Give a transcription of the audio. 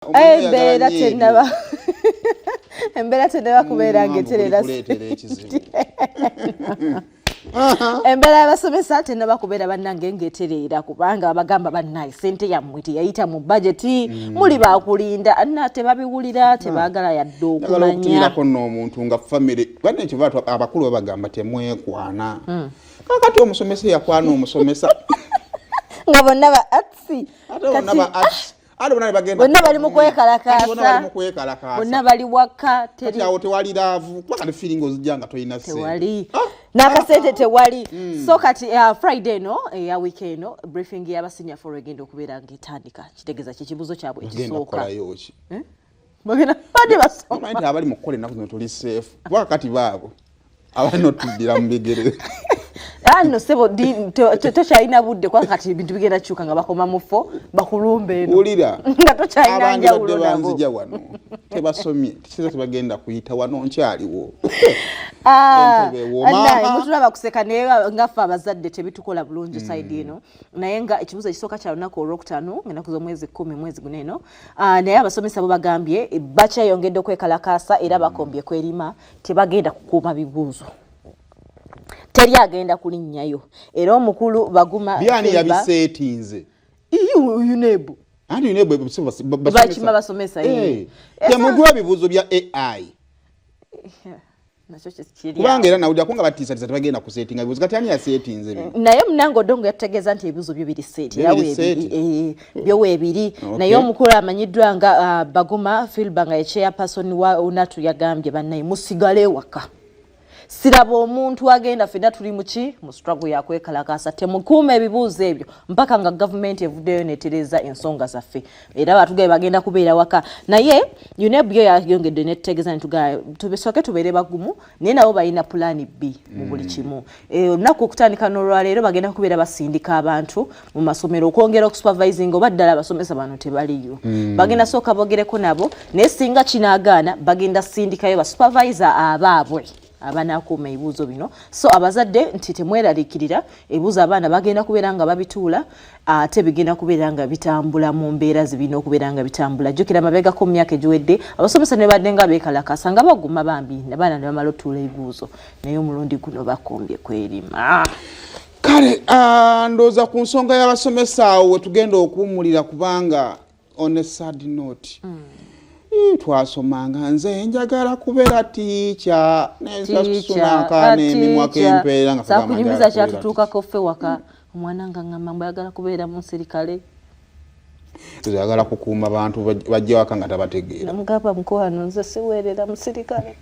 Embeera tennaba embeera tennaba kubeera ng'eterera embeera y'abasomesa tennaba kubeera bannange ng'eterera kubanga bagamba bannaye ssente yammwe teyayita mu bajeti muli baakulinda anna tebabiwulira tebaagala yadde okumanya n'omuntu nga famire bane kiva abakulu babagamba temwekwana kakati omusomesa yakwana omusomesa nga bonna ba atsi bonna bali mu kwekalakaasa bonna bali waka tewali laavu kati feeling ozijja nga toyina ssente tewali n'akasente tewali so kati Friday no eya weekend no briefing y'abasenior for egenda okubeera ng'etandika kitegeeza kibuzo kyabwe ekisooka bagenda bade basoma nti abali mu kukola ennaku zino tuli safe wakati baabo abali notudira mu bigere no sebo tokyalina budde kwa kati ebintu bigenda kyuka nga bakoma mu fo bakulumbe eno ulira nga tokyalina njawulo nabo banzija wano tebasomye kisa tebagenda kuyita wano nkyaliwo mutulaba kuseka naye ngaffe abazadde tebitukola bulungi side eno naye nga ekibuzo ekisooka kya lunaku olwokutaano ennaku z'omwezi 10 mwezi guno eno naye abasomesa bo bagambye bakyayongedde okwekalakaasa era bakombye kwerima tebagenda kukuuma bibuuzo teri agenda kulinnyayo era omukulu baguma byani yabisetinze yunebu andi yunebu bakima basomesa temugwa bibuuzo bya AI kubanga era nawulira ko nga batiisatiisa tebagenda kusetinga bibuuzo kati ani yasetinze naye munango Odongo yategeeza nti ebibuuzo byo biri seeti era byo weebiri naye omukulu amanyiddwa nga Baguma Filba nga ye chairperson wa UNATU yagambye bannaye musigale waka siraba omuntu agenda fena tuli muki mu struggle yakwekalakaasa temukuuma ebibuuzo ebyo mpaka nga government evuddeyo netereza ensonga zaffe era batugaye bagenda kubeera waka naye UNEB yo yayongedde netutegeeza tubisooke tubeere bagumu naye nabo balina pulaani B mu buli kimu olunaku okutandika n'olwaleero bagenda kubeera basindika abantu mu masomero okwongera okusupervising oba ddala abasomesa bano tebaliyo bagenda sooka bogereko nabo naye singa kinaagaana bagenda sindikayo basupervisor abaabwe abanakuuma ebibuuzo bino so abazadde nti temweraliikirira ebibuuzo abaana bagenda kubeera nga babituula ate bigenda kubeera nga bitambula mu mbeera zibina okubeera nga bitambula jjukira mabegako mu myaka egiwedde abasomesa ne badde nga beekalakaasa nga baguma bambi abaana ne bamala otuula ebibuuzo naye omulundi guno bakombye kwerima kale ndooza ku nsonga y'abasomesa awo wetugenda okuwummulira kubanga on a sad note twasomanga nze njagala kubeera tiica nensasunaka n'emimwa k'empeera nga sakunyumiza kyatutuukako ffe waka omwana nga ngamba mbwayagala kubeera mu nsirikale ayagala kukuuma bantu bajja waka nga tabategeera namugamba mukwano nze siweerera musirikale